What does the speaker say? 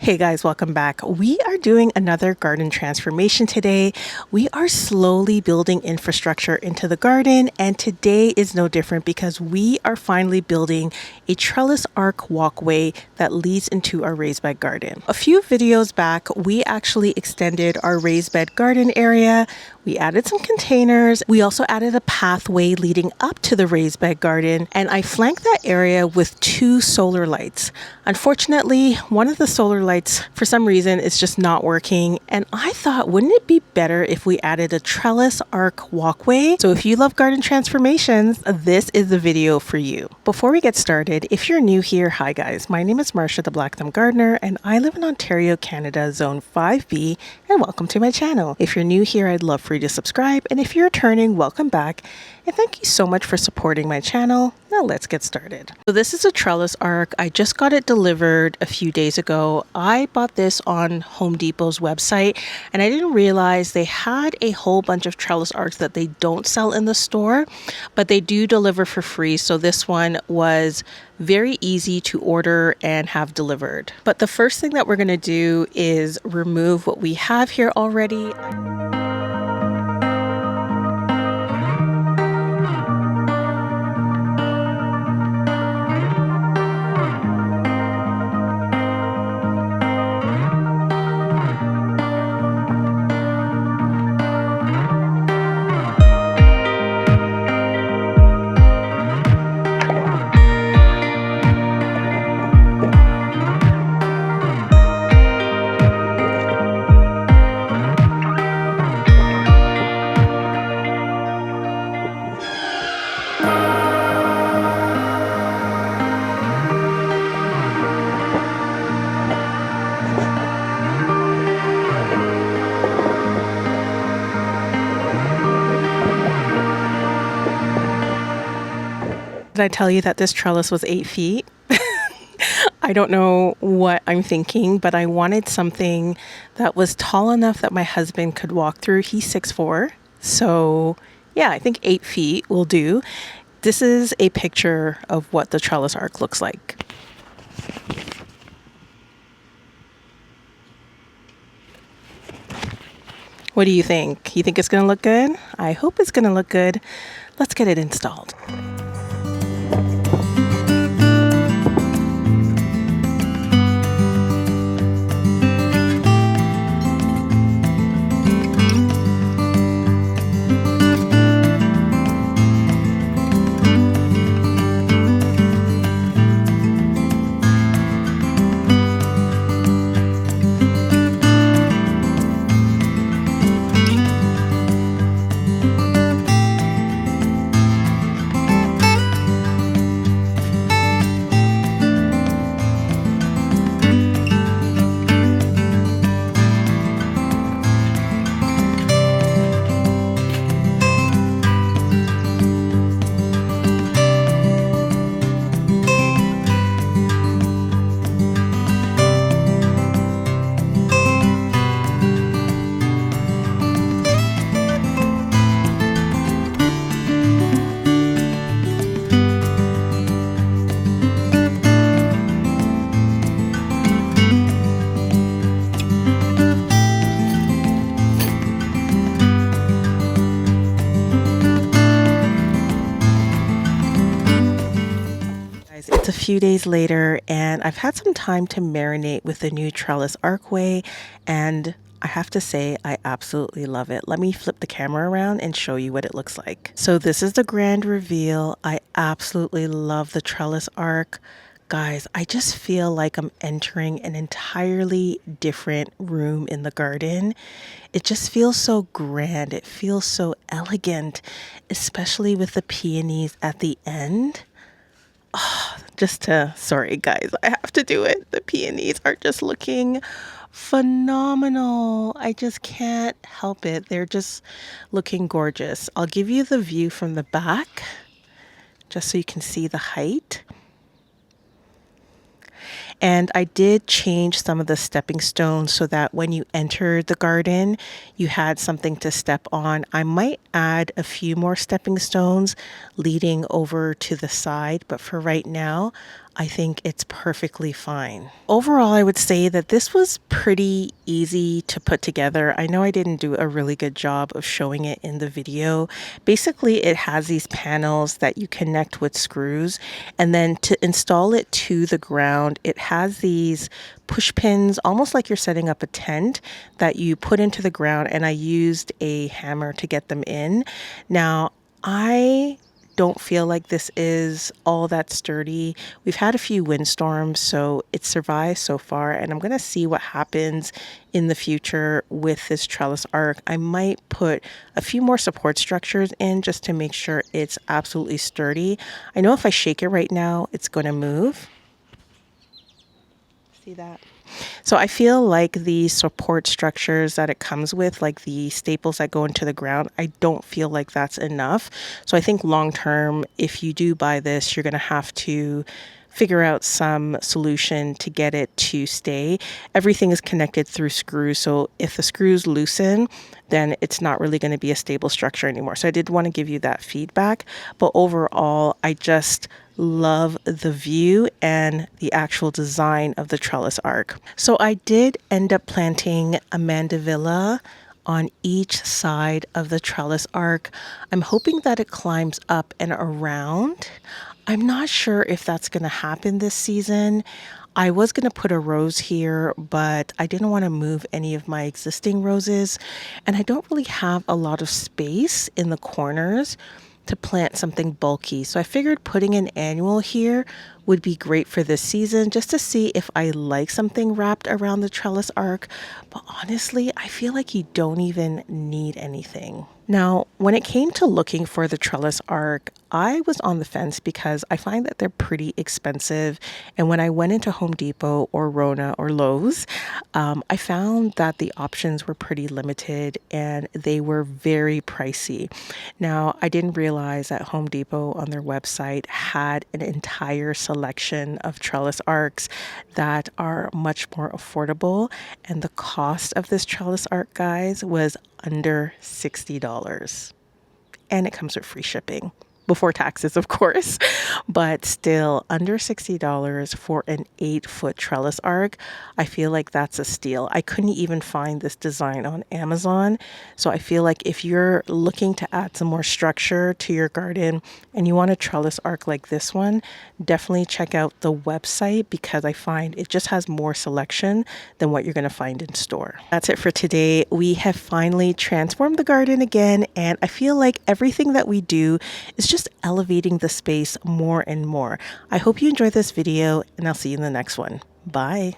Hey guys, welcome back. We are doing another garden transformation today. We are slowly building infrastructure into the garden, and today is no different because we are finally building a trellis arc walkway that leads into our raised bed garden. A few videos back, we actually extended our raised bed garden area. We added some containers. We also added a pathway leading up to the raised bed garden, and I flanked that area with 2 solar lights. Unfortunately, one of the solar lights, for some reason, is just not working, and I thought, wouldn't it be better if we added a trellis arc walkway? So if you love garden transformations, this is the video for you. Before we get started, if you're new here, hi guys, my name is Marsha the Blackthumbgardener, and I live in Ontario, Canada, Zone 5B, and welcome to my channel. If you're new here, I'd love for you to subscribe, and if you're returning, welcome back, and thank you so much for supporting my channel. Now let's get started. So this is a trellis arc. I just got it delivered a few days ago. I bought this on Home Depot's website, and I didn't realize they had a whole bunch of trellis arcs that they don't sell in the store, but they do deliver for free. So this one was very easy to order and have delivered. But the first thing that we're going to do is remove what we have here already. Did I tell you that this trellis was 8 feet? I don't know what I'm thinking, but I wanted something that was tall enough that my husband could walk through. He's 6'4", so yeah, I think 8 feet will do. This is a picture of what the trellis arc looks like. What do you think? You think it's gonna look good? I hope it's gonna look good. Let's get it installed. It's a few days later, and I've had some time to marinate with the new trellis archway, and I have to say I absolutely love it. Let me flip the camera around and show you what it looks like. So this is the grand reveal. I absolutely love the trellis arc. Guys, I just feel like I'm entering an entirely different room in the garden. It just feels so grand. It feels so elegant, especially with the peonies at the end. Oh, sorry guys, I have to do it. The peonies are just looking phenomenal. I just can't help it. They're just looking gorgeous. I'll give you the view from the back just so you can see the height. And I did change some of the stepping stones so that when you enter the garden, you had something to step on. I might add a few more stepping stones leading over to the side, but for right now, I think it's perfectly fine. Overall, I would say that this was pretty easy to put together. I know I didn't do a really good job of showing it in the video. Basically, it has these panels that you connect with screws, and then to install it to the ground, it has these push pins, almost like you're setting up a tent, that you put into the ground, and I used a hammer to get them in. Now, I don't feel like this is all that sturdy. We've had a few windstorms, so it survived so far, and I'm gonna see what happens in the future with this trellis arc. I might put a few more support structures in just to make sure it's absolutely sturdy. I know if I shake it right now, it's gonna move. See that? So I feel like the support structures that it comes with, like the staples that go into the ground, I don't feel like that's enough. So I think long term, if you do buy this, you're going to have to figure out some solution to get it to stay. Everything is connected through screws. So if the screws loosen, then it's not really going to be a stable structure anymore. So I did want to give you that feedback. But overall, I just love the view and the actual design of the trellis arc. So I did end up planting a mandevilla on each side of the trellis arc. I'm hoping that it climbs up and around. I'm not sure if that's going to happen this season. I was going to put a rose here, but I didn't want to move any of my existing roses. And I don't really have a lot of space in the corners to plant something bulky. So I figured putting an annual here would be great for this season, just to see if I like something wrapped around the trellis arc. But honestly, I feel like you don't even need anything. Now, when it came to looking for the trellis arc, I was on the fence because I find that they're pretty expensive. And when I went into Home Depot or Rona or Lowe's, I found that the options were pretty limited and they were very pricey. Now, I didn't realize that Home Depot on their website had an entire selection of trellis arcs that are much more affordable. And the cost of this trellis arc, guys, was under $60. And it comes with free shipping. Before taxes, of course, but still under $60 for an 8-foot trellis arc. I feel like that's a steal. I couldn't even find this design on Amazon. So I feel like if you're looking to add some more structure to your garden and you want a trellis arc like this one, definitely check out the website because I find it just has more selection than what you're going to find in store. That's it for today. We have finally transformed the garden again, and I feel like everything that we do is just elevating the space more and more. I hope you enjoyed this video, and I'll see you in the next one. Bye.